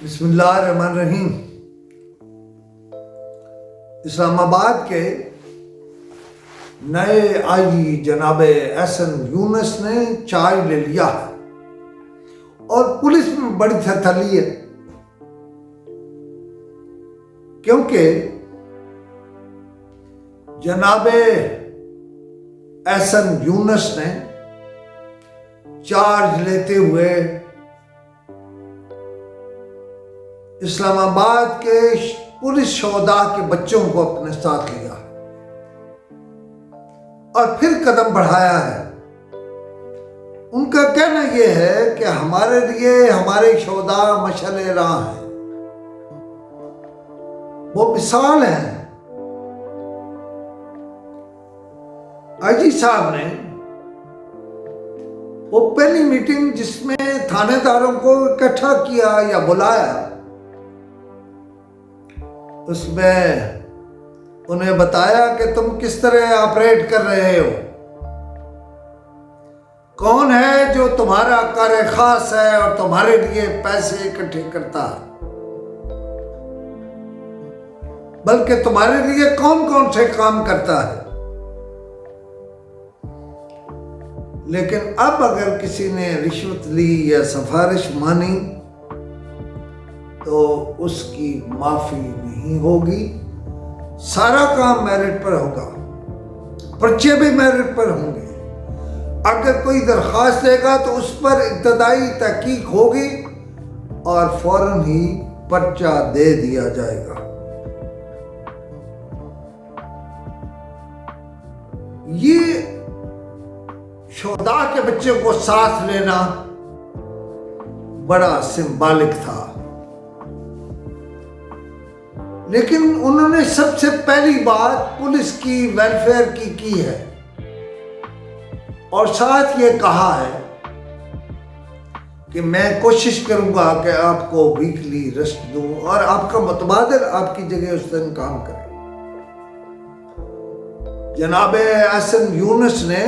बिस्मिल्लाहिर्रहमानिर्रहीम। इस्लामाबाद के नए आईजी जनाब एहसन यूनुस ने चार्ज ले लिया है और पुलिस में बड़ी थरथली है, क्योंकि जनाब एहसन यूनुस ने चार्ज लेते हुए इस्लामाबाद के पुलिस शोहदा के बच्चों को अपने साथ लिया और फिर कदम बढ़ाया है। उनका कहना यह है कि हमारे लिए हमारे शोहदा मशअले राह हैं, वो मिसाल हैं। आईजी साहब ने वो पहली मीटिंग जिसमें थानेदारों को इकट्ठा किया या बुलाया, उसमें उन्हें बताया कि तुम किस तरह ऑपरेट कर रहे हो, कौन है जो तुम्हारा कार्य खास है और तुम्हारे लिए पैसे इकट्ठे करता है, बल्कि तुम्हारे लिए कौन कौन से काम करता है। लेकिन अब अगर किसी ने रिश्वत ली या सिफारिश मानी तो उसकी माफी नहीं होगी। सारा काम मेरिट पर होगा, पर्चे भी मेरिट पर होंगे। अगर कोई दरखास्त देगा तो उस पर इब्तदाई तहकीक होगी और फौरन ही पर्चा दे दिया जाएगा। ये शोहदा के बच्चे को साथ लेना बड़ा सिंबॉलिक था, लेकिन उन्होंने सबसे पहली बात पुलिस की वेलफेयर की है और साथ ये कहा है कि मैं कोशिश करूंगा कि आपको वीकली रेस्ट दूं और आपका मुतबादिल आपकी जगह उस दिन काम करे। जनाब एहसन यूनुस ने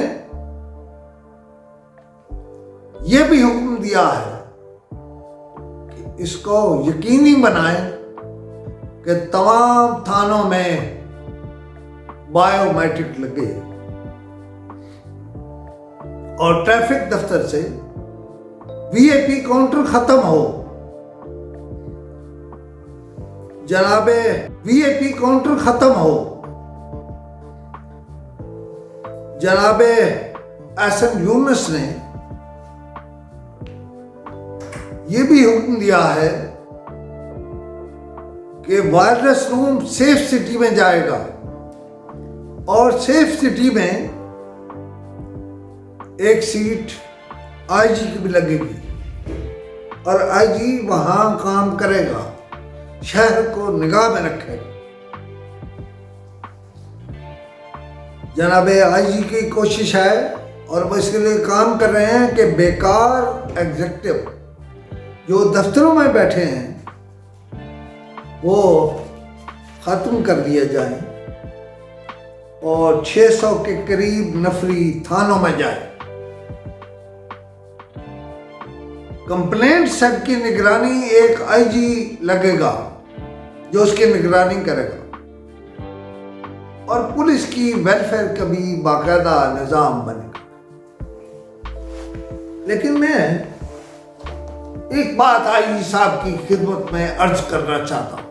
यह भी हुक्म दिया है कि इसको यकीनी बनाएं कि तमाम थानों में बायोमेट्रिक लगे और ट्रैफिक दफ्तर से वीआईपी काउंटर खत्म हो। जनाबे वीआईपी काउंटर खत्म हो। जनाबे एहसन यूनुस ने यह भी हुक्म दिया है कि वायरलेस रूम सेफ सिटी में जाएगा और सेफ सिटी में एक सीट आईजी की भी लगेगी और आईजी वहां काम करेगा, शहर को निगाह में रखेगा। जनाबे आईजी की कोशिश है और वो इसके लिए काम कर रहे हैं कि बेकार एग्जीक्यूटिव जो दफ्तरों में बैठे हैं वो ख़त्म कर दिए जाएं और 600 के करीब नफरी थानों में जाए। कंप्लेंट सेल की निगरानी एक आईजी लगेगा जो उसकी निगरानी करेगा और पुलिस की वेलफेयर का भी बाकायदा निज़ाम बनेगा। लेकिन मैं एक बात आईजी साहब की खिदमत में अर्ज करना चाहता हूं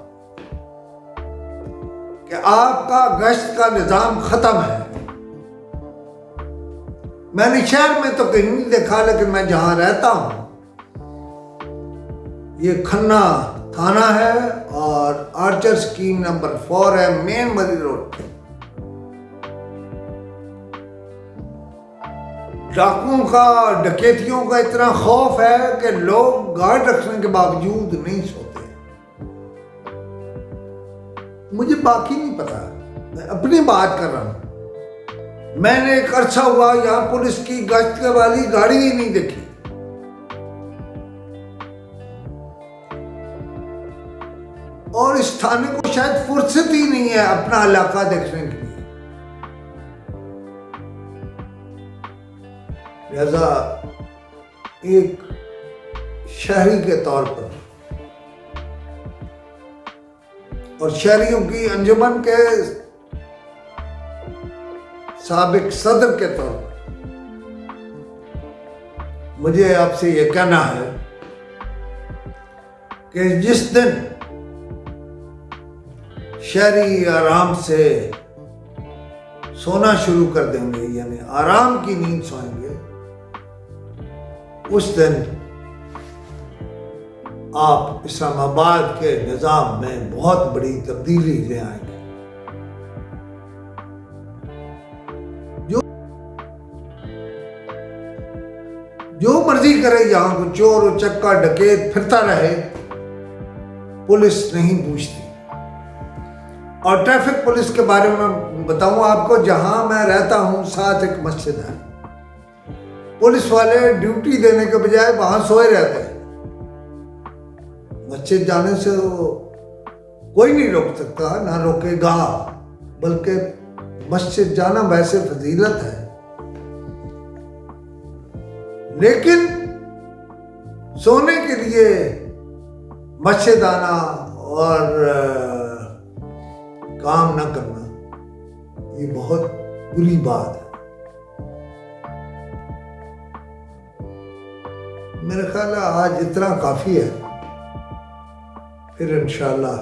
कि आपका गश्त का निजाम खत्म है। मैंने शहर में तो कहीं नहीं देखा, लेकिन मैं जहां रहता हूं ये खन्ना थाना है और आर्चर स्कीम नंबर 4 है, मेन मरी रोड पे। डाकुओं का, डकैतियों का इतना खौफ है कि लोग गार्ड रखने के बावजूद नहीं सोते। मुझे बाकी नहीं पता, मैं अपनी बात कर रहा हूं। मैंने एक अरसा हुआ यहां पुलिस की गश्त वाली गाड़ी ही नहीं देखी। और इस थाने को शायद फुर्सत ही नहीं है अपना इलाका देखने के लिए। लिहाजा एक शहरी के तौर पर और शहरियों की अंजुमन के साबिक सदर के तौर पर मुझे आपसे यह कहना है कि जिस दिन शहरी आराम से सोना शुरू कर देंगे, यानी आराम की नींद सोएंगे, उस दिन आप इस्लामाबाद के निज़ाम में बहुत बड़ी तब्दीली ले आएंगे। जो मर्जी करे, यहां को चोर उचक्का डकैत फिरता रहे, पुलिस नहीं पूछती। और ट्रैफिक पुलिस के बारे में बताऊं आपको, जहां मैं रहता हूं साथ एक मस्जिद है, पुलिस वाले ड्यूटी देने के बजाय वहां सोए रहते हैं। मस्जिद जाने से कोई नहीं रोक सकता, ना रोकेगा, बल्कि मस्जिद जाना वैसे फजीलत है। लेकिन सोने के लिए मस्जिद आना और काम न करना, ये बहुत बुरी बात है। मेरा ख्याल है आज इतना काफी है, फिर इंशाअल्लाह